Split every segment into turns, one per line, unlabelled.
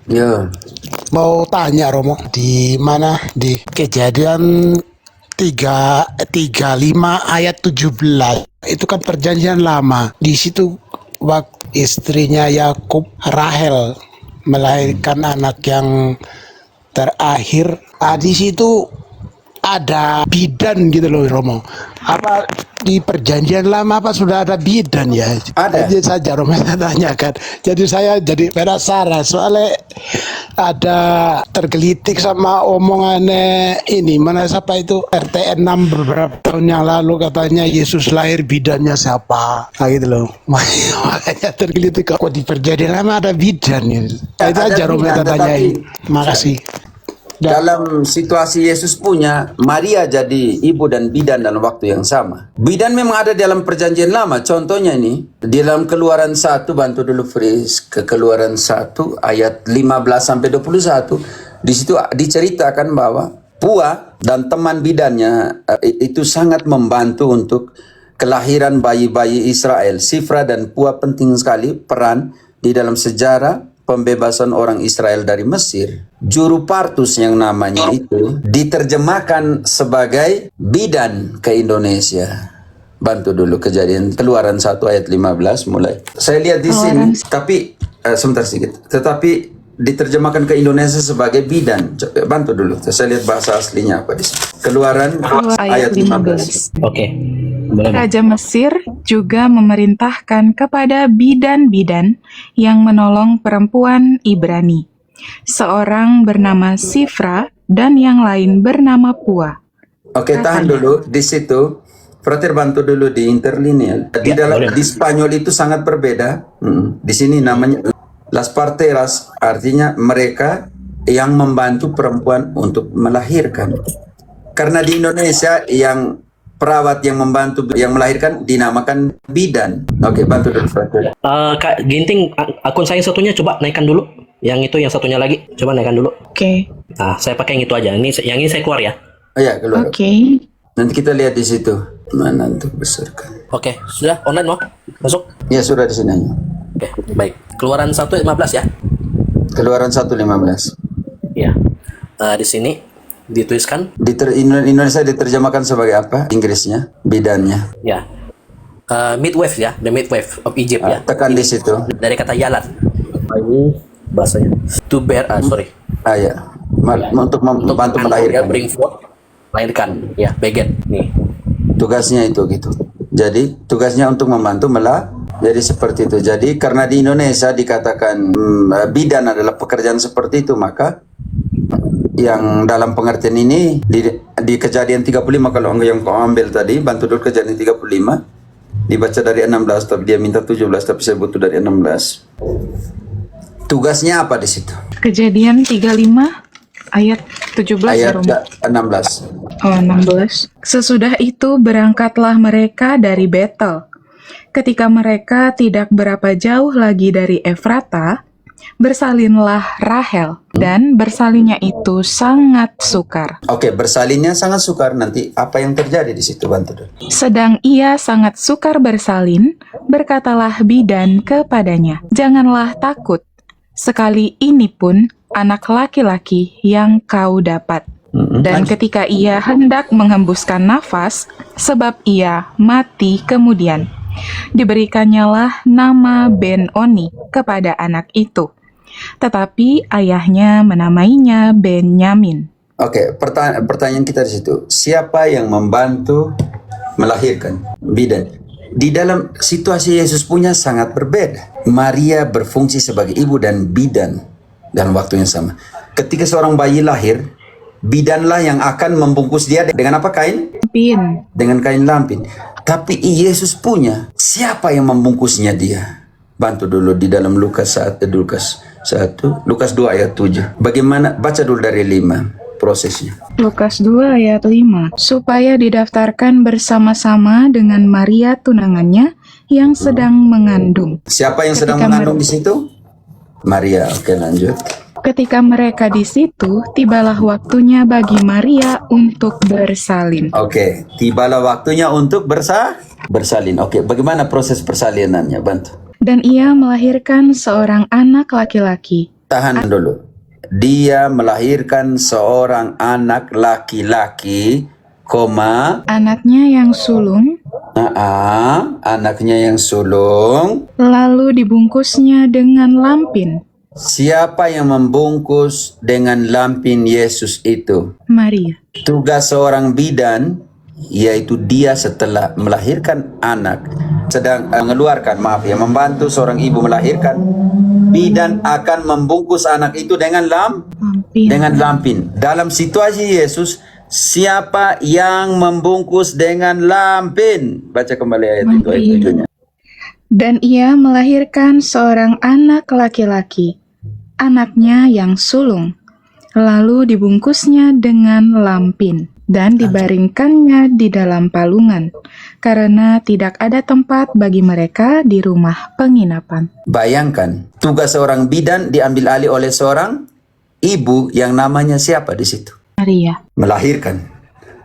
Ya.
Mau tanya Romo, di mana di Kejadian 35 ayat 17 itu kan perjanjian lama. Di situ waktu istrinya Yakub Rahel melahirkan anak yang terakhir, di situ ada bidan gitu loh Romo. Apa di perjanjian lama apa sudah ada bidan ya?
Ada.
Itu saja Romo saya tanyakan. Jadi saya jadi penasaran soalnya ada tergelitik sama omongannya ini mana siapa itu RT 6 beberapa tahun yang lalu katanya Yesus lahir bidannya siapa? Nah, gitu loh. Makanya tergelitik kok di perjanjian lama ada bidan ya. Itu
Ada
aja Romo
bidan,
saya tanyain.
tetapi
Makasih.
dalam situasi Yesus punya, Maria jadi ibu dan bidan dalam waktu yang sama. Bidan memang ada dalam perjanjian lama. Contohnya ini, di dalam Keluaran 1, bantu dulu Fris, ke Keluaran 1 ayat 15-21, di situ diceritakan bahwa Pua dan teman bidannya itu sangat membantu untuk kelahiran bayi-bayi Israel. Sifra dan Pua penting sekali peran di dalam sejarah pembebasan orang Israel dari Mesir. Juru partus yang namanya itu diterjemahkan sebagai bidan ke Indonesia. Bantu dulu Kejadian Keluaran 1 ayat 15 mulai. Saya lihat di sini, tapi sebentar sedikit. Tetapi diterjemahkan ke Indonesia sebagai bidan. Bantu dulu. Saya lihat bahasa aslinya apa di sini. Keluaran ayat 15.
Oke. Boleh.
Raja Mesir juga memerintahkan kepada bidan-bidan yang menolong perempuan Ibrani. Seorang bernama Sifra dan yang lain bernama Pua.
Oke, tahan dulu di situ. Frater bantu dulu di interlinear. Di di Spanyol itu sangat berbeda. Di sini namanya las parteras, artinya mereka yang membantu perempuan untuk melahirkan. Karena di Indonesia yang perawat yang membantu yang melahirkan dinamakan bidan. Oke, bantu dulu Frater.
Kak Ginting, akun saya yang satunya coba naikkan dulu. Yang itu yang satunya lagi, coba naikkan dulu.
Oke.
Nah, saya pakai yang itu aja. Yang ini saya keluar ya.
Oh ya, keluar.
Oke.
Nanti kita lihat di situ. Mana untuk besarkan.
Oke, sudah online mau? Masuk?
Ya, sudah di sini.
Oke, baik. Keluaran 1:15 ya.
Keluaran 1:15.
Ya. Di sini dituliskan
Indonesia diterjemahkan sebagai apa? Inggrisnya, bidannya.
ya. Midwife ya, the midwife of Egypt ya.
Tekan di situ.
Dari kata yalat. Ini bahasanya. To bear, sorry.
Ya. Untuk membantu melahirkan.
Bring forth, melahirkan. Ya, beget. Nih.
Tugasnya itu gitu. Jadi tugasnya untuk membantu jadi seperti itu. Jadi karena di Indonesia dikatakan bidan adalah pekerjaan seperti itu, maka yang dalam pengertian ini di Kejadian 35, kalau yang kau ambil tadi, bantu dulu Kejadian 35 dibaca dari 16, tapi dia minta 17, tapi saya butuh dari 16. Tugasnya apa di situ?
Kejadian 35 ayat 17 ya,
Ayat
Romo?
16.
Oh, 16. Sesudah itu berangkatlah mereka dari Betel. Ketika mereka tidak berapa jauh lagi dari Efrata, bersalinlah Rahel, dan bersalinnya itu sangat sukar.
Oke, bersalinnya sangat sukar. Nanti apa yang terjadi di situ, bantu dulu.
Sedang ia sangat sukar bersalin, berkatalah bidan kepadanya, "Janganlah takut, sekali ini pun anak laki-laki yang kau dapat." Dan ketika ia hendak menghembuskan nafas, sebab ia mati kemudian, diberikannya nama Ben-Oni kepada anak itu. Tetapi ayahnya menamainya Benyamin.
Oke, pertanyaan kita di situ. Siapa yang membantu melahirkan? Bidan. Di dalam situasi Yesus punya sangat berbeda. Maria berfungsi sebagai ibu dan bidan dalam waktu yang sama. Ketika seorang bayi lahir, bidanlah yang akan membungkus dia dengan apa, kain?
Lampin.
Dengan kain lampin. Tapi Yesus punya, siapa yang membungkusnya dia? Bantu dulu di dalam Lukas 2 ayat 7. Bagaimana? Baca dulu dari 5 prosesnya.
Lukas 2 ayat 5. Supaya didaftarkan bersama-sama dengan Maria tunangannya yang sedang mengandung.
Siapa yang sedang
Ketika
mengandung di situ? Maria. Oke, lanjut.
Ketika mereka di situ, tibalah waktunya bagi Maria untuk bersalin.
Oke, tibalah waktunya untuk bersalin. Oke, bagaimana proses persalinannya? Bantu.
Dan ia melahirkan seorang anak laki-laki,
Tahan dulu. Dia melahirkan seorang anak laki-laki, koma,
anaknya yang sulung,
anaknya yang sulung.
lalu dibungkusnya dengan lampin.
Siapa yang membungkus dengan lampin Yesus itu?
Maria.
Tugas seorang bidan, yaitu dia setelah melahirkan anak, sedang membantu seorang ibu melahirkan, bidan akan membungkus anak itu dengan lampin. Dalam situasi Yesus, siapa yang membungkus dengan lampin? Baca kembali ayat itu, ayat 7-nya.
Dan ia melahirkan seorang anak laki-laki, anaknya yang sulung, lalu dibungkusnya dengan lampin dan dibaringkannya di dalam palungan, karena tidak ada tempat bagi mereka di rumah penginapan.
Bayangkan, tugas seorang bidan diambil alih oleh seorang ibu yang namanya siapa di situ?
Maria.
Melahirkan,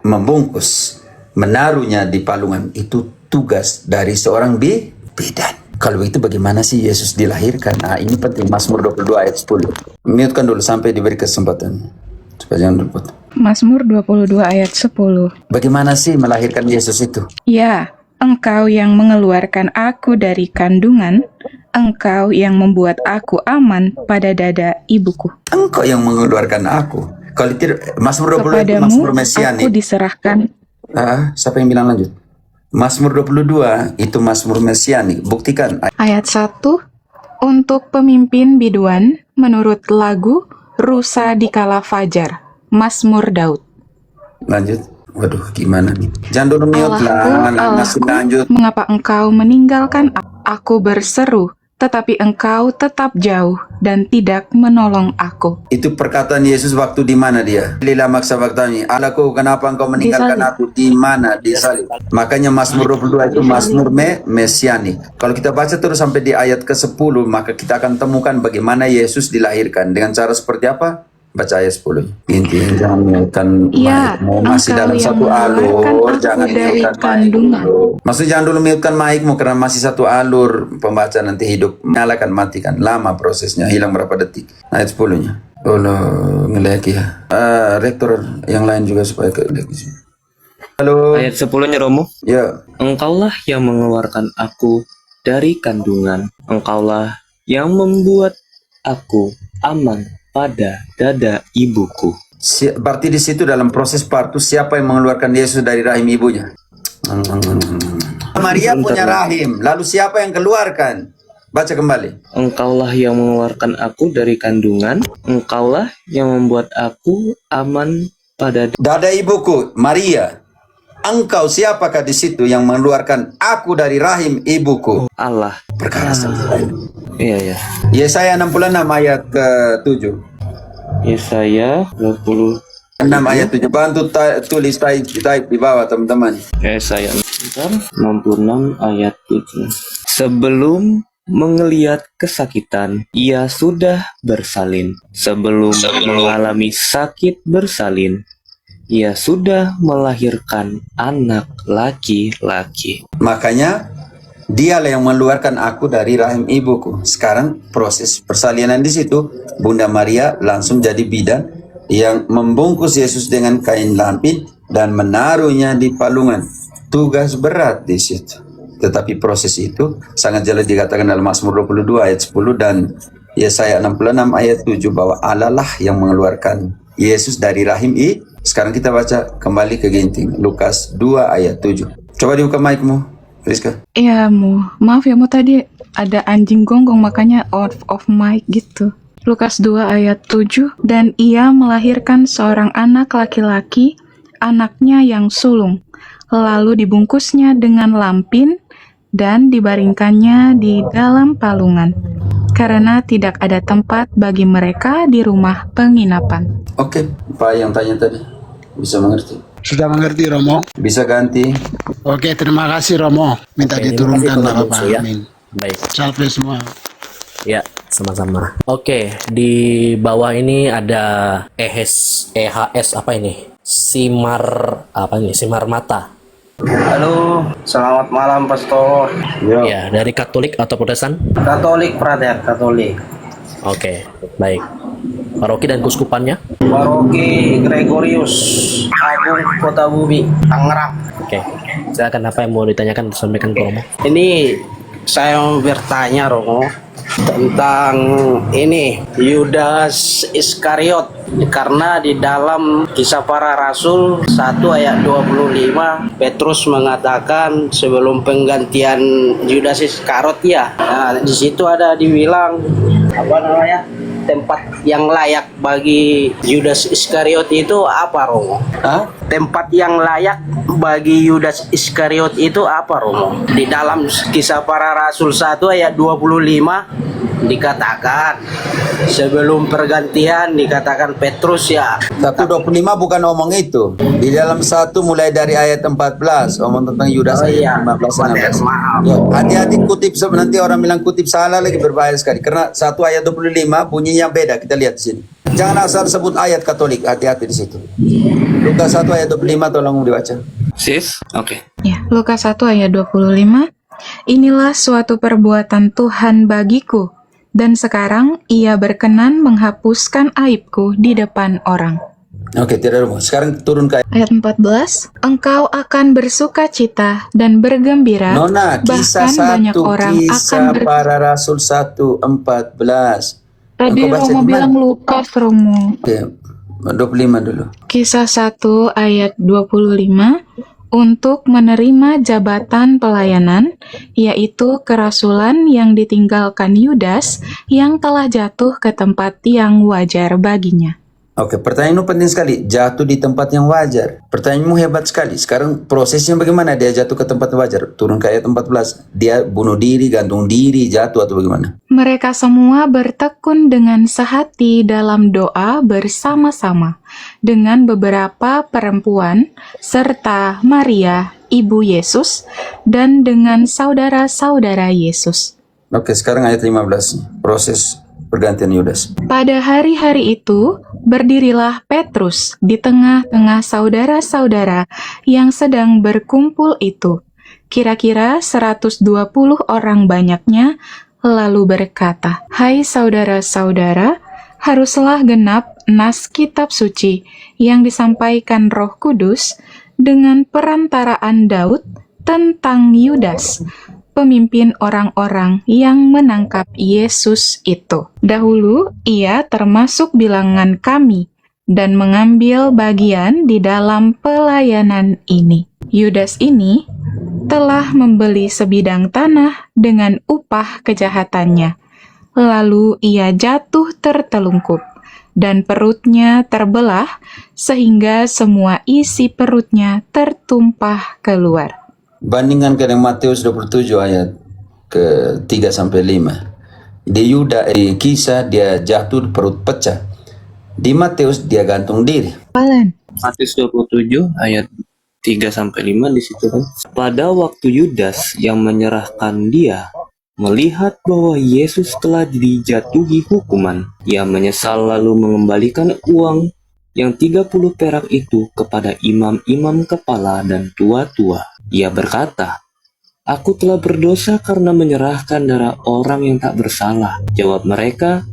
membungkus, menaruhnya di palungan, itu tugas dari seorang bidan. Kalau begitu bagaimana sih Yesus dilahirkan? Ini penting. Mazmur 22 ayat 10. Mute-kan dulu sampai diberi kesempatan. Supaya jangan luput.
Mazmur 22 ayat 10.
Bagaimana sih melahirkan Yesus itu?
Ya, Engkau yang mengeluarkan aku dari kandungan, Engkau yang membuat aku aman pada dada ibuku.
Engkau yang mengeluarkan aku. Kalau tidak, Mazmur 22 itu Mazmur
Kepadamu
Mesianik.
aku diserahkan.
Siapa yang bilang lanjut? Mazmur 22 itu Mazmur Mesianik. Buktikan.
Ayat 1. Untuk pemimpin biduan menurut lagu Rusa di Kala Fajar, Mazmur Daud.
Lanjut. Waduh, gimana nih? Jangan dulu mute lah. Masih lanjut.
Mengapa engkau meninggalkan aku berseru, tetapi engkau tetap jauh dan tidak menolong aku.
Itu perkataan Yesus waktu di mana dia? Lila maksa waktani. Allahku, kenapa engkau meninggalkan aku? Di mana? Di salib. Makanya Mazmur 22 itu Mazmur Mesianik. Kalau kita baca terus sampai di ayat ke-10, maka kita akan temukan bagaimana Yesus dilahirkan. Dengan cara seperti apa? Baca ayat 10. Intinya jangan kan masih dalam satu alur, jangan miutkan mic. Maksudnya jangan dulu miutkan mic-mu karena masih satu alur pembaca, nanti hidup. Nyalakan, matikan. Lama prosesnya, hilang berapa detik. Ayat 10-nya. Ngeleki ya. Rektor yang lain juga supaya ke sini. Halo.
Ayat 10-nya Romo.
Ya.
Engkaulah yang mengeluarkan aku dari kandungan. Engkaulah yang membuat aku aman pada dada ibuku.
Berarti di situ dalam proses partus siapa yang mengeluarkan Yesus dari rahim ibunya? Maria punya rahim. Lalu siapa yang keluarkan? Baca kembali.
Engkaulah yang mengeluarkan aku dari kandungan. Engkaulah yang membuat aku aman pada
dada ibuku. Maria. Engkau siapakah di situ yang mengeluarkan aku dari rahim ibuku?
Allah.
Perkara selesai.
Iya.
Yesaya 66 ayat ke-7.
Yesaya 26
ayat 7. Bantu tulis type di bawah teman-teman.
Yesaya 66 ayat 7. Sebelum mengeliat kesakitan, ia sudah bersalin. Sebelum mengalami sakit bersalin, ia sudah melahirkan anak laki-laki.
Makanya dialah yang mengeluarkan aku dari rahim ibuku. Sekarang proses persalinan di situ, Bunda Maria langsung jadi bidan yang membungkus Yesus dengan kain lampin dan menaruhnya di palungan. Tugas berat di situ. Tetapi proses itu sangat jelas dikatakan dalam Mazmur 22 ayat 10 dan Yesaya 66 ayat 7 bahwa Allah lah yang mengeluarkan Yesus dari rahim Sekarang kita baca kembali ke ginting. Lukas 2 ayat 7. Coba dibuka mic-mu, Rizka.
Ya, maaf ya, tadi ada anjing gonggong makanya off mic gitu. Lukas 2 ayat 7. Dan ia melahirkan seorang anak laki-laki, anaknya yang sulung. Lalu dibungkusnya dengan lampin dan dibaringkannya di dalam palungan, karena tidak ada tempat bagi mereka di rumah penginapan.
Oke, Pak yang tanya tadi bisa mengerti?
Sudah mengerti Romo?
Bisa ganti.
Oke, terima kasih Romo. Minta
Oke,
diturunkan
terima
lah
kasih,
Bapak.
Bungsu, ya.
Amin.
Baik.
Salve semua.
Ya, sama-sama. Oke, di bawah ini ada EHS apa ini? Simar mata.
Halo, selamat malam Pastor.
Ya, dari Katolik atau Protestan?
Katolik, Frater, Katolik.
Oke, baik. Paroki dan kuskupannya?
Paroki Gregorius Agung Kota Bumi, Tangerang.
Oke. Silakan, apa yang mau ditanyakan sampaikan ke Romo.
Ini saya mau bertanya Romo tentang ini Yudas Iskariot, karena di dalam Kisah Para Rasul 1 ayat 25 Petrus mengatakan sebelum penggantian Yudas Iskariot ya. Nah, di situ ada dibilang apa namanya? Tempat yang layak bagi Yudas Iskariot itu apa, Romo?
Hah?
Tempat yang layak bagi Yudas Iskariot itu apa, Romo? Di dalam Kisah Para Rasul 1 ayat 25 dikatakan sebelum pergantian dikatakan Petrus ya.
1:25 bukan omong itu. Di dalam 1 mulai dari ayat 14 omong tentang Yudas
Oh
ayat
iya,
15 16.
maaf.
Ya, hati-hati kutip, nanti orang bilang kutip salah lagi, berbahaya sekali. Karena 1 ayat 25 bunyinya beda, kita lihat di sini. Jangan asal sebut ayat Katolik, hati-hati di situ. Lukas 1 ayat 25 tolong dibaca.
Sis? Oke.
Ya, Lukas 1 ayat 25. Inilah suatu perbuatan Tuhan bagiku, dan sekarang ia berkenan menghapuskan aibku di depan orang.
Oke, tidak ada. Sekarang turun ke
Ayat 14, engkau akan bersuka cita dan bergembira,
Nona, kisah
bahkan banyak
1,
orang akan
kisah para rasul 1:14.
Tadi
Engkau baca
Romo
di mana?
bilang Lukas, Romo.
Oke, 25 dulu.
Kisah 1 ayat 25, untuk menerima jabatan pelayanan, yaitu kerasulan yang ditinggalkan Yudas yang telah jatuh ke tempat yang wajar baginya.
Oke, pertanyaanmu penting sekali. Jatuh di tempat yang wajar. Pertanyaanmu hebat sekali. Sekarang prosesnya bagaimana dia jatuh ke tempat yang wajar? Turun ke ayat 14. Dia bunuh diri, gantung diri, jatuh atau bagaimana?
Mereka semua bertekun dengan sehati dalam doa bersama-sama dengan beberapa perempuan serta Maria, ibu Yesus, dan dengan saudara-saudara Yesus.
Oke, sekarang ayat 15. Proses pergantian Yudas.
Pada hari-hari itu, berdirilah Petrus di tengah-tengah saudara-saudara yang sedang berkumpul itu, kira-kira 120 orang banyaknya, lalu berkata, "Hai saudara-saudara, haruslah genap nas kitab suci yang disampaikan Roh Kudus dengan perantaraan Daud tentang Yudas, pemimpin orang-orang yang menangkap Yesus itu. Dahulu ia termasuk bilangan kami dan mengambil bagian di dalam pelayanan ini. Yudas ini telah membeli sebidang tanah dengan upah kejahatannya. Lalu ia jatuh tertelungkup dan perutnya terbelah sehingga semua isi perutnya tertumpah keluar."
Bandingkan dengan Matius 27 ayat ke 3-5. Di kisah dia jatuh perut pecah. Di Matius dia gantung diri.
Matius 27 ayat 3-5 di situ kan. Pada waktu Yudas yang menyerahkan dia melihat bahwa Yesus telah dijatuhi hukuman, ia menyesal lalu mengembalikan uang yang 30 perak itu kepada imam-imam kepala dan tua-tua. Ia berkata, "Aku telah berdosa karena menyerahkan darah orang yang tak bersalah." Jawab mereka,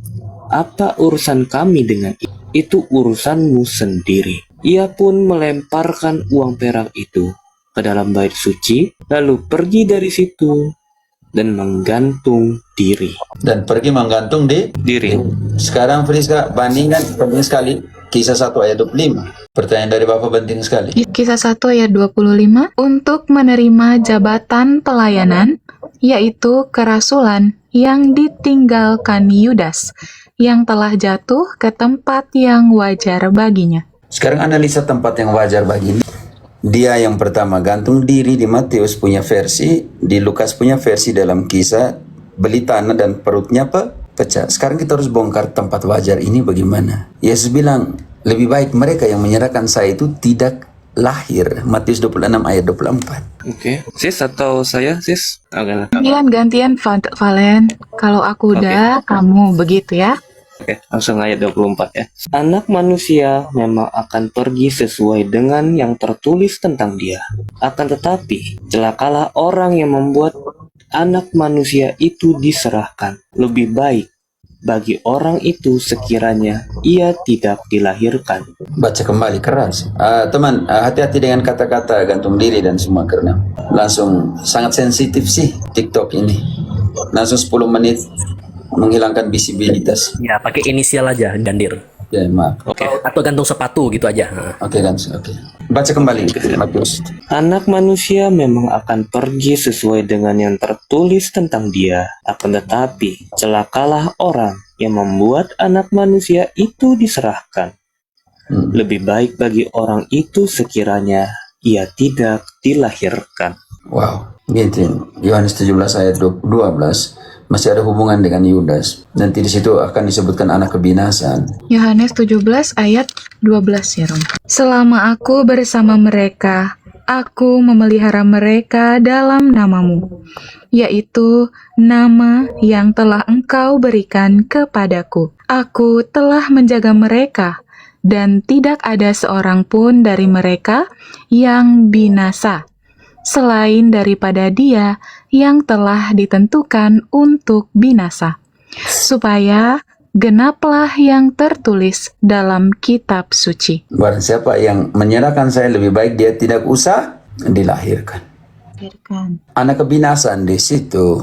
"Apa urusan kami dengan itu? Itu urusanmu sendiri." Ia pun melemparkan uang perak itu ke dalam bait suci, lalu pergi dari situ dan menggantung diri.
Dan pergi menggantung
Diri.
Sekarang Friska, bandingkan penting sekali kisah 1 ayat 25. Pertanyaan dari Bapak penting sekali.
Kisah 1 ayat 25, untuk menerima jabatan pelayanan, yaitu kerasulan yang ditinggalkan Yudas, yang telah jatuh ke tempat yang wajar baginya.
Sekarang analisa tempat yang wajar bagi dia. Yang pertama gantung diri di Matius punya versi, di Lukas punya versi dalam kisah beli tanah dan perutnya pecah. Sekarang kita harus bongkar tempat wajar ini bagaimana. Yesus bilang, lebih baik mereka yang menyerahkan saya itu tidak lahir. Matius 26 ayat 24.
Oke. Sis atau saya, sis? Oke.
Gantian Valen. Kalau aku udah, kamu begitu ya.
Oke, langsung ayat 24 ya. Anak manusia memang akan pergi sesuai dengan yang tertulis tentang dia. Akan tetapi, celakalah orang yang membuat anak manusia itu diserahkan. Lebih baik bagi orang itu sekiranya ia tidak dilahirkan.
Baca kembali keras. Teman, hati-hati dengan kata-kata gantung diri dan semua, karena langsung sangat sensitif sih TikTok ini. Langsung 10 menit menghilangkan visibilitas.
Ya, pakai inisial aja, Gandir.
Ya, maaf.
Oke. Atau gantung sepatu gitu aja.
Oke kan, oke. Baca kembali, Matius.
Anak manusia memang akan pergi sesuai dengan yang tertulis tentang dia. Akan tetapi, celakalah orang yang membuat anak manusia itu diserahkan. Lebih baik bagi orang itu sekiranya ia tidak dilahirkan.
Wow, gitu. Yohanes 17 ayat 12 masih ada hubungan dengan Yudas. Nanti di situ akan disebutkan anak kebinasaan.
Yohanes 17 ayat 12 ya Rom. Selama aku bersama mereka, aku memelihara mereka dalam namamu, yaitu nama yang telah engkau berikan kepadaku. Aku telah menjaga mereka, dan tidak ada seorang pun dari mereka yang binasa, selain daripada dia yang telah ditentukan untuk binasa, supaya genaplah yang tertulis dalam kitab suci.
Barang siapa yang menyerahkan saya, lebih baik dia tidak usah dilahirkan. Anak kebinasaan di situ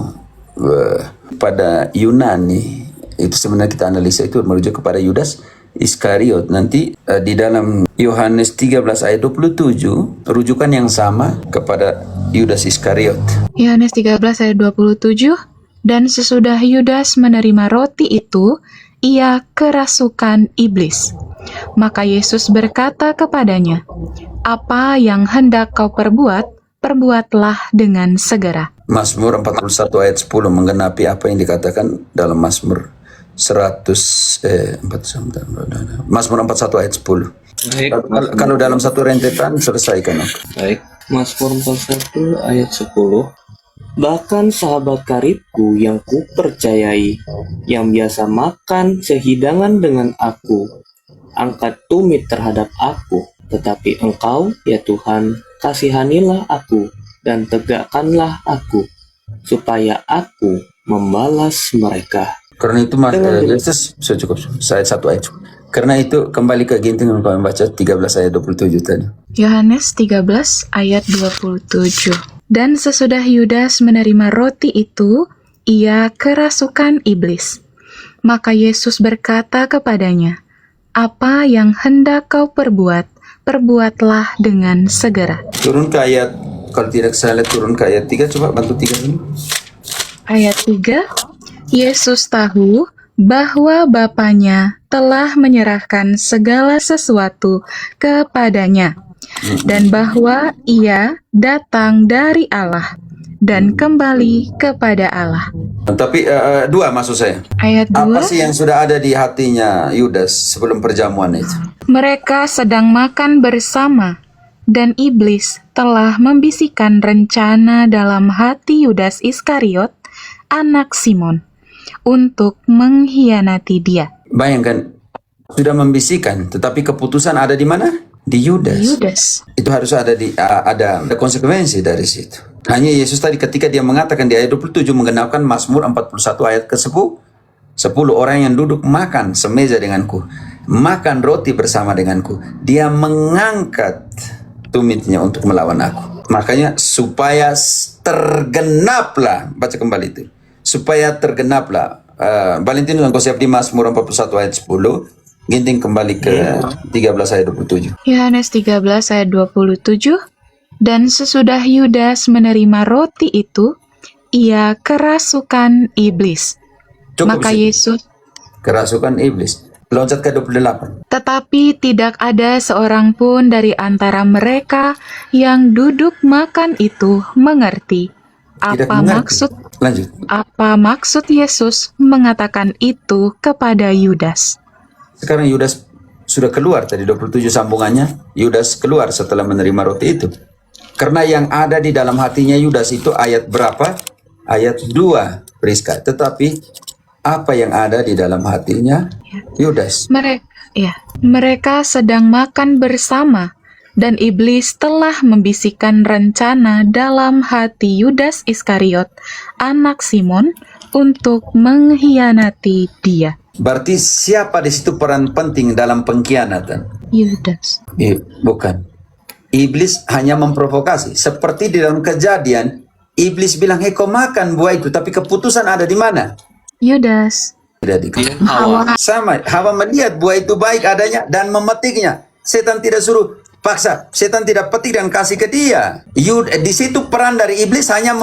pada Yunani itu sebenarnya kita analisa itu merujuk kepada Yudas Iskariot. Nanti di dalam Yohanes 13 ayat 27 rujukan yang sama kepada Yudas Iskariot.
Yohanes 13 ayat 27, dan sesudah Yudas menerima roti itu, ia kerasukan iblis. Maka Yesus berkata kepadanya, "Apa yang hendak kau perbuat, perbuatlah dengan segera."
Mazmur 41 ayat 10 menggenapi apa yang dikatakan dalam Mazmur 41 ayat 10. Kalau dalam satu rentetan selesaikan.
Baik, Mazmur 41 ayat 10. Bahkan sahabat karibku yang kupercayai, yang biasa makan sehidangan dengan aku, angkat tumit terhadap aku. Tetapi Engkau, ya Tuhan, kasihanilah aku dan tegakkanlah aku, supaya aku membalas mereka.
Karena itu Yesus cukup ayat 1 ayat. Karena itu kembali ke ginting yang kami baca 13 ayat 27 tadi.
Yohanes 13 ayat 27. Dan sesudah Yudas menerima roti itu, ia kerasukan iblis. Maka Yesus berkata kepadanya, "Apa yang hendak kau perbuat, perbuatlah dengan segera."
Turun ke ayat, kalau tidak salah turun ke ayat 3, coba bantu 3 dulu.
Ayat 3, Yesus tahu bahwa Bapanya telah menyerahkan segala sesuatu kepadanya, dan bahwa ia datang dari Allah dan kembali kepada Allah.
Tapi 2 maksud saya.
Ayat 2,
Apa sih yang sudah ada di hatinya Yudas sebelum perjamuan itu?
mereka sedang makan bersama, dan iblis telah membisikkan rencana dalam hati Yudas Iskariot, anak Simon, untuk mengkhianati dia.
Bayangkan, sudah membisikkan, tetapi keputusan ada di mana? Di Yudas. Itu harus ada ada konsekuensi dari situ. Hanya Yesus tadi ketika dia mengatakan di ayat 27 menggenapkan Mazmur 41 ayat ke-10, 10 orang yang duduk makan semeja denganku, makan roti bersama denganku, dia mengangkat tumitnya untuk melawan aku. Makanya supaya tergenaplah, baca kembali itu, supaya tergenaplah. Valentinus, engkau siap di Mazmur 41 ayat 10, ginting kembali ke 13 ayat 27.
Yohanes 13 ayat 27, dan sesudah Yudas menerima roti itu, ia kerasukan iblis. Maka Yesus,
kerasukan iblis. Loncat ke 28.
tetapi tidak ada seorang pun dari antara mereka yang duduk makan itu mengerti
Lanjut.
apa maksud Yesus mengatakan itu kepada Yudas.
Sekarang Yudas sudah keluar, tadi 27 sambungannya, Yudas keluar setelah menerima roti itu. Karena yang ada di dalam hatinya Yudas itu ayat berapa? Ayat 2, Priska. Tetapi apa yang ada di dalam hatinya Yudas?
Mereka sedang makan bersama, dan iblis telah membisikkan rencana dalam hati Yudas Iskariot, anak Simon, untuk mengkhianati dia.
Berarti siapa di situ peran penting dalam pengkhianatan?
Yudas.
Bukan. Iblis hanya memprovokasi. Seperti di dalam Kejadian, Iblis bilang, "Hei, kau makan buah itu," tapi keputusan ada di mana?
Yudas.
Tidak di
Hawa.
Sama, Hawa melihat buah itu baik adanya dan memetiknya. Setan tidak suruh paksa, setan tidak petik dan kasih ke dia. Di situ peran dari iblis hanya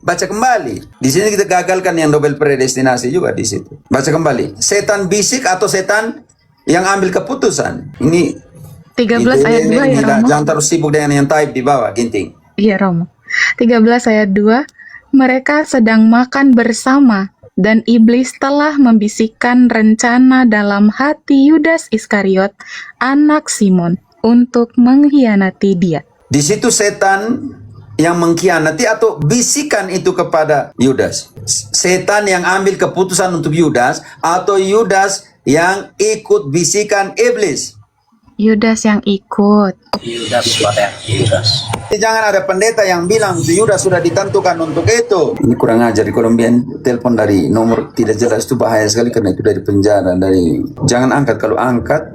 baca kembali. Di sini kita gagalkan yang double predestinasi juga di situ. Baca kembali. Setan bisik atau setan yang ambil keputusan. Ini
13 ayat 2 ya Romo.
Jangan terus sibuk dengan yang type di bawah, Ginting.
Iya Romo. 13 ayat 2. Mereka sedang makan bersama dan iblis telah membisikkan rencana dalam hati Yudas Iskariot, anak Simon, untuk mengkhianati dia.
Di situ setan yang mengkhianati atau bisikan itu kepada Yudas. Setan yang ambil keputusan untuk Yudas atau Yudas yang ikut bisikan iblis.
Yudas yang ikut.
Yudas, Pak ya, Yudas.
Jangan ada pendeta yang bilang Yudas sudah ditentukan untuk itu. Ini kurang ajar. Di Kolombian telepon dari nomor tidak jelas itu bahaya sekali karena itu dari penjara. Jangan angkat. Kalau angkat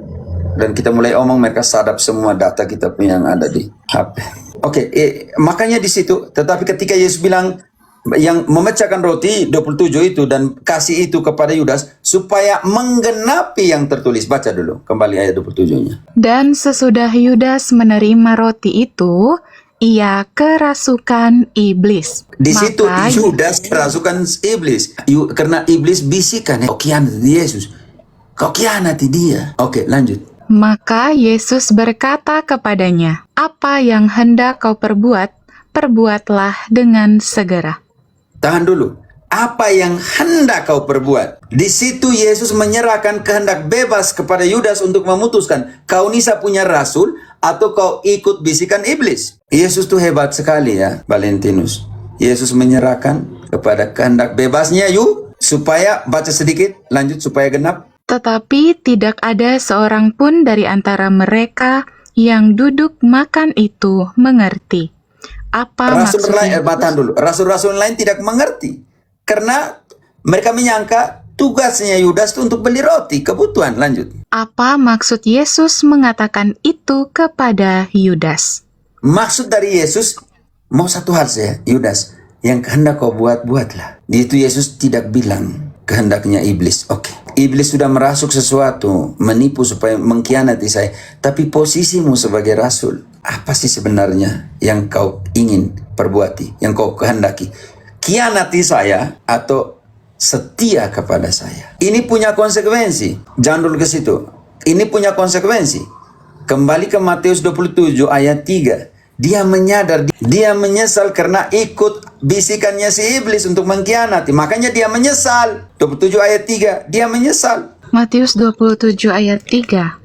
dan kita mulai omong, mereka sadap semua data kita punya yang ada di HP. Oke, makanya di situ. Tetapi ketika Yesus bilang yang memecahkan roti 27 itu dan kasih itu kepada Yudas supaya menggenapi yang tertulis. Baca dulu kembali ayat 27-nya.
Dan sesudah Yudas menerima roti itu, ia kerasukan iblis.
Di situ
Maka
Yudas kerasukan iblis. Karena iblis bisikan, kau khianati Yesus, kau khianati dia. Oke, lanjut.
Maka Yesus berkata kepadanya, "Apa yang hendak kau perbuat, perbuatlah dengan segera."
Tahan dulu. Apa yang hendak kau perbuat? Di situ Yesus menyerahkan kehendak bebas kepada Yudas untuk memutuskan, kau nisa punya rasul atau kau ikut bisikan iblis. Yesus tuh hebat sekali ya, Valentinus. Yesus menyerahkan kepada kehendak bebasnya supaya, baca sedikit, lanjut supaya genap.
Tetapi tidak ada seorang pun dari antara mereka yang duduk makan itu mengerti apa maksudnya.
Tahan dulu. Rasul-rasul lain tidak mengerti. Karena mereka menyangka tugasnya Yudas itu untuk beli roti, kebutuhan. Lanjut.
Apa maksud Yesus mengatakan itu kepada Yudas?
Maksud dari Yesus, mau satu hal saja, Yudas, yang kehendak kau buatlah. Di itu Yesus tidak bilang kehendaknya iblis. Oke. Iblis sudah merasuk sesuatu, menipu supaya mengkhianati saya. Tapi posisimu sebagai rasul, apa sih sebenarnya yang kau ingin perbuati, yang kau kehendaki? Khianati saya atau setia kepada saya? Ini punya konsekuensi. Jangan dulu ke situ. Ini punya konsekuensi. Kembali ke Matius 27 ayat 3. Dia menyadar, dia menyesal karena ikut bisikannya si iblis untuk mengkhianati. Makanya dia menyesal. 27 ayat 3, dia menyesal.
Matius 27 ayat 3.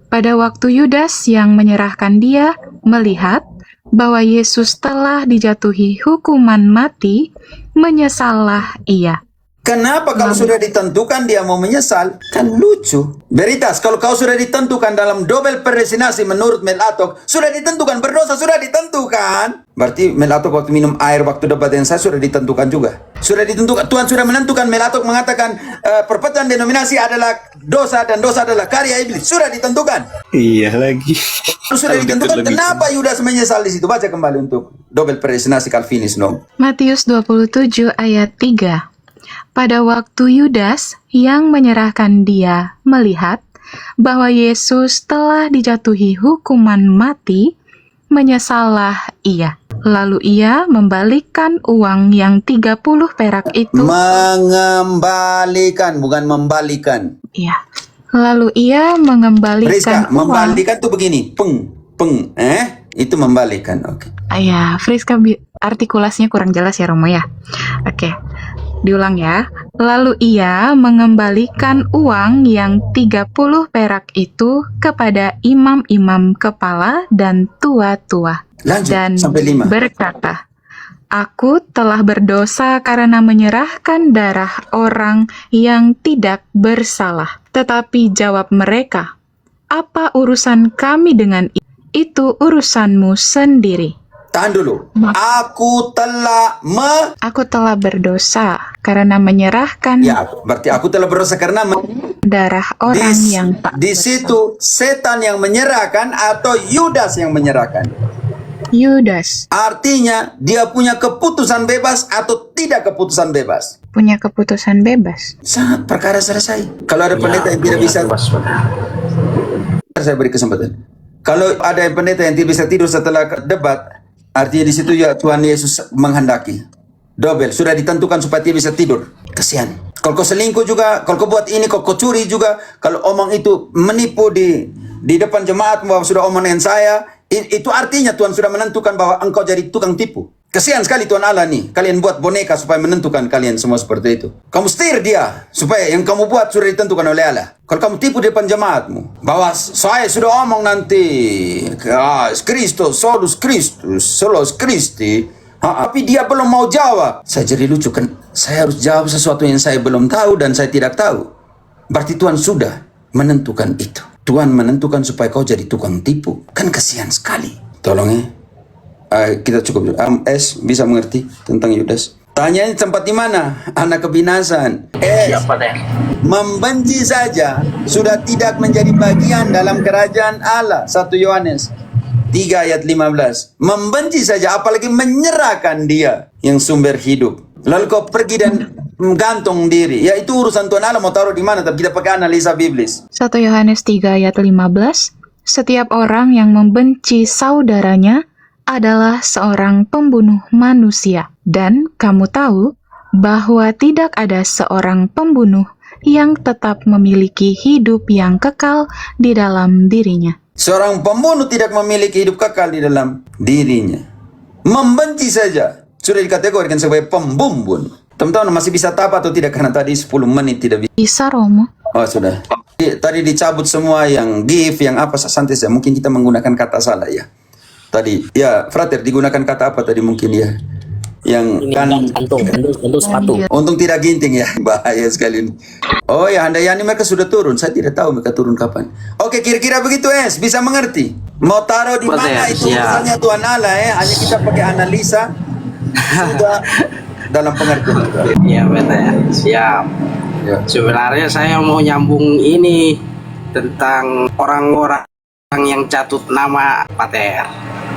Pada waktu Yudas yang menyerahkan dia melihat bahwa Yesus telah dijatuhi hukuman mati, menyesallah ia.
Kenapa kalau sudah ditentukan dia mau menyesal? Kan lucu. Veritas, kalau kau sudah ditentukan dalam double predestinasi menurut Melatok, sudah ditentukan, berdosa sudah ditentukan. Berarti Melatok waktu minum air waktu debat dengan saya sudah ditentukan juga. Sudah ditentukan, Tuhan sudah menentukan. Melatok mengatakan perpecahan denominasi adalah dosa dan dosa adalah karya iblis. Sudah ditentukan.
Iya lagi.
Sudah ditentukan. Kenapa Yudas menyesal di situ? Baca kembali untuk double predestinasi Calvinis dong.
Matius 27 ayat 3. Pada waktu Yudas yang menyerahkan dia melihat bahwa Yesus telah dijatuhi hukuman mati, menyesallah ia. Lalu ia membalikkan uang yang 30 perak itu.
Mengembalikan, bukan membalikan.
Iya. Lalu ia mengembalikan
Friska,
uang.
membalikan tuh begini, peng, itu membalikan, oke.
Ya, Friska artikulasinya kurang jelas ya Romo ya. Oke. Diulang ya. Lalu ia mengembalikan uang yang 30 perak itu kepada imam-imam kepala dan tua-tua.
Lanjut,
Dan
sampai 5.
berkata, "Aku telah berdosa karena menyerahkan darah orang yang tidak bersalah." Tetapi jawab mereka, "Apa urusan kami dengan itu? Urusanmu sendiri."
Tahan dulu. Aku telah
Aku telah berdosa karena menyerahkan
Ya, berarti aku telah berdosa karena
darah orang yang tak
di situ setan yang menyerahkan atau Yudas yang menyerahkan.
Yudas
Artinya dia punya keputusan bebas atau tidak keputusan bebas.
punya keputusan bebas.
Sangat perkara selesai. Kalau ada pendeta yang tidak bisa, saya beri kesempatan. Kalau ada pendeta yang tidak bisa tidur setelah debat, artinya di situ ya Tuhan Yesus menghendaki. Dobel sudah ditentukan supaya dia bisa tidur. Kasihan. Kalau kau selingkuh juga, kalau kau buat ini, kalau kau curi juga, kalau omong itu menipu di depan jemaat bahwa sudah omong dengan saya, itu artinya Tuhan sudah menentukan bahwa engkau jadi tukang tipu. Kasihan sekali Tuhan Allah nih. Kalian buat boneka supaya menentukan kalian semua seperti itu. Kamu setir dia supaya yang kamu buat sudah ditentukan oleh Allah. Kalau kamu tipu di depan jemaatmu bahwa saya sudah omong nanti Kristus, solus Kristus, solos Kristi, tapi dia belum mau jawab. Saya jadi lucu kan. Saya harus jawab sesuatu yang saya belum tahu dan saya tidak tahu. Berarti Tuhan sudah menentukan itu. Tuhan menentukan supaya kau jadi tukang tipu. Kan kasihan sekali. Tolong ya. Kita cukup. S bisa mengerti tentang Yudas. Tanyanya tempat di mana? Anak kebinasan.
Siapa deh?
Membenci saja sudah tidak menjadi bagian dalam kerajaan Allah. 1 Yohanes 3 ayat 15. Membenci saja apalagi menyerahkan dia yang sumber hidup. Lalu kau pergi dan gantung diri. Ya itu urusan Tuhan Allah mau taruh di mana, tapi kita pakai analisa biblis.
1 Yohanes 3 ayat 15. Setiap orang yang membenci saudaranya adalah seorang pembunuh manusia. Dan kamu tahu bahwa tidak ada seorang pembunuh yang tetap memiliki hidup yang kekal di dalam dirinya.
Seorang pembunuh tidak memiliki hidup kekal di dalam dirinya. Membenci saja sudah dikategorikan sebagai pembunuh. Teman-teman masih bisa tapa atau tidak? Karena tadi 10 menit tidak bisa.
Bisa, Romo?
Oh sudah. Tadi dicabut semua yang give, yang apa santai saja. Mungkin kita menggunakan kata salah ya. Tadi ya, frater digunakan kata apa tadi mungkin ya? Yang
Ini
kan
untuk sepatu.
untung tidak ginting ya. Bahaya sekali ini. Oh ya, handayani mereka sudah turun. Saya tidak tahu mereka turun kapan. Oke, kira-kira begitu bisa mengerti. Mau taruh di mana itu urusannya Tuhan Allah ya. Hanya kita pakai analisa sudah dalam pengertian.
Iya betul ya. Siap.
Ya.
Sebenarnya saya mau nyambung ini tentang orang-orang yang catut nama Pater.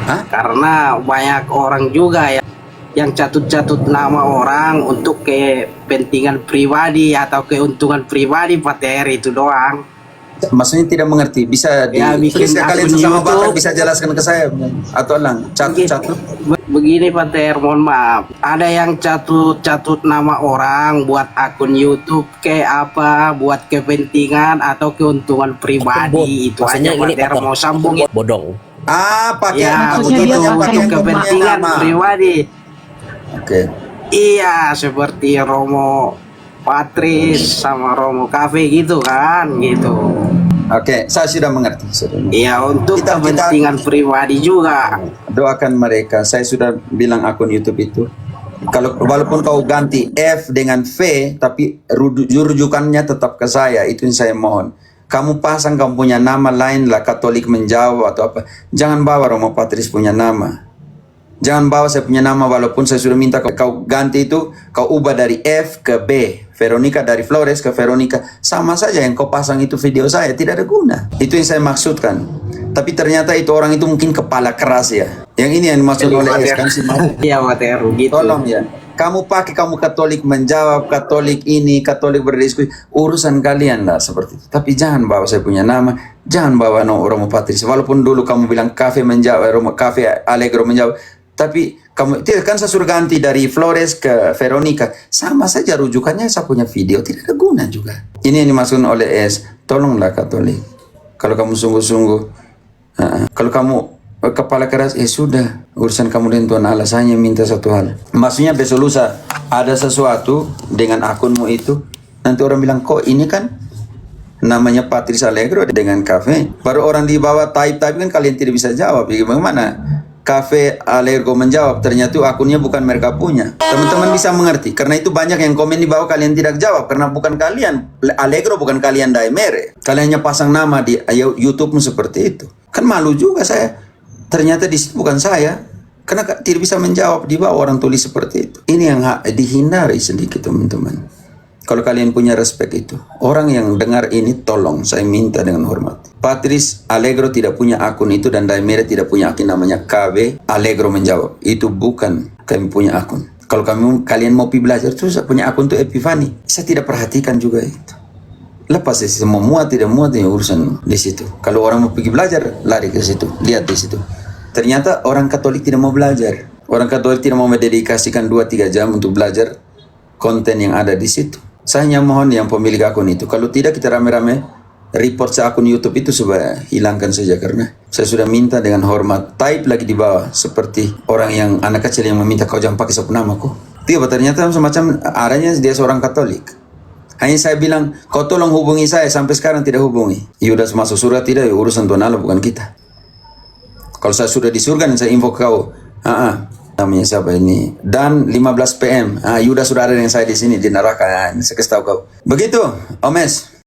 Hah?
Karena banyak orang juga ya yang catut-catut nama orang untuk kepentingan pribadi atau keuntungan pribadi Pater itu doang.
Maksudnya tidak mengerti. Bisa
Ya, bikin
tulis ke kalian
akun
sesama
YouTube.
bakal bisa jelaskan ke saya atau lang catut-catut.
Begini Pater, mohon maaf. Ada yang catut-catut nama orang buat akun YouTube kayak apa, buat kepentingan atau keuntungan pribadi. Itu aja Pater mau sambung.
Bodong.
Pakai
Ya,
Maksudnya dia
begitu
pakai
untuk kepentingan
nama.
pribadi.
Oke.
Iya, seperti Romo Patris sama Romo Cafe gitu kan, gitu.
Oke, saya sudah mengerti.
Iya, untuk
Kita-
kepentingan pribadi juga.
Doakan mereka. Saya sudah bilang akun YouTube itu. Kalau walaupun kau ganti F dengan V, tapi rujukannya tetap ke saya. Itu yang saya mohon. Kamu pasang kamu punya nama lain lah, Katolik menjawab atau apa. Jangan bawa Romo Patris punya nama. Jangan bawa saya punya nama walaupun saya sudah minta kau ganti itu, kau ubah dari F ke B. Veronica dari Flores ke Veronica. Sama saja yang kau pasang itu video saya, tidak ada guna. Itu yang saya maksudkan. Tapi ternyata itu orang itu mungkin kepala keras ya. Yang ini yang dimaksud oleh S kan si Mas.
Iya, Pater, gitu.
Tolong ya. Kamu pakai kamu Katolik menjawab, Katolik ini, Katolik berdiskusi, urusan kalian lah seperti itu. Tapi jangan bawa saya punya nama, jangan bawa Romo Patris. Walaupun dulu kamu bilang Cafe menjawab, Romo Cafe Allegro menjawab, tapi kamu tidak kan saya suruh ganti dari Flores ke Veronica, sama saja rujukannya saya punya video, tidak ada guna juga. Ini yang dimaksud oleh S. Tolonglah Katolik. Kalau kamu sungguh-sungguh, kalau kamu kepala keras, sudah urusan kamu dengan Tuhan Allah. Saya hanya minta satu hal. Maksudnya besok lusa ada sesuatu dengan akunmu itu, nanti orang bilang kok ini kan namanya Patris Allegro dengan Cafe. Baru orang di bawah type kan kalian tidak bisa jawab. Bagaimana Cafe Allegro menjawab? Ternyata akunnya bukan mereka punya. Teman-teman bisa mengerti. Karena itu banyak yang komen di bawah kalian tidak jawab karena bukan kalian Allegro, bukan kalian Daimere. Kalian hanya pasang nama di YouTube seperti itu. Kan malu juga saya. Ternyata di situ bukan saya. Karena tidak bisa menjawab di bawah orang tulis seperti itu. Ini yang dihindari sedikit teman-teman. Kalau kalian punya respect itu. Orang yang dengar ini tolong saya minta dengan hormat. Patrice Allegro tidak punya akun itu dan Daimere tidak punya akun namanya KB Allegro menjawab. Itu bukan kami punya akun. Kalau kalian mau pergi belajar terus punya akun itu Epifani. Saya tidak perhatikan juga itu. Lepas di situ mau muat tidak muat ini urusan di situ. Kalau orang mau pergi belajar lari ke situ, lihat di situ. Ternyata orang Katolik tidak mau belajar. Orang Katolik tidak mau mendedikasikan 2-3 jam untuk belajar konten yang ada di situ. Saya hanya mohon yang pemilik akun itu, kalau tidak kita rame-rame report akun YouTube itu supaya hilangkan saja, karena saya sudah minta dengan hormat. Type lagi di bawah seperti orang yang anak kecil yang meminta kau jangan pakai sabun namaku. Tiba ternyata semacam arahnya dia seorang Katolik. Hanya saya bilang kau tolong hubungi saya, sampai sekarang tidak hubungi. Yudas masuk surga tidak, urusan Tuhan Allah bukan kita. Kalau saya sudah di surga dan saya info ke kau, namanya siapa ini? Dan 15 PM. Yudas sudah ada dengan saya di sini di neraka. Saya kasih tahu kau. Begitu, Omes.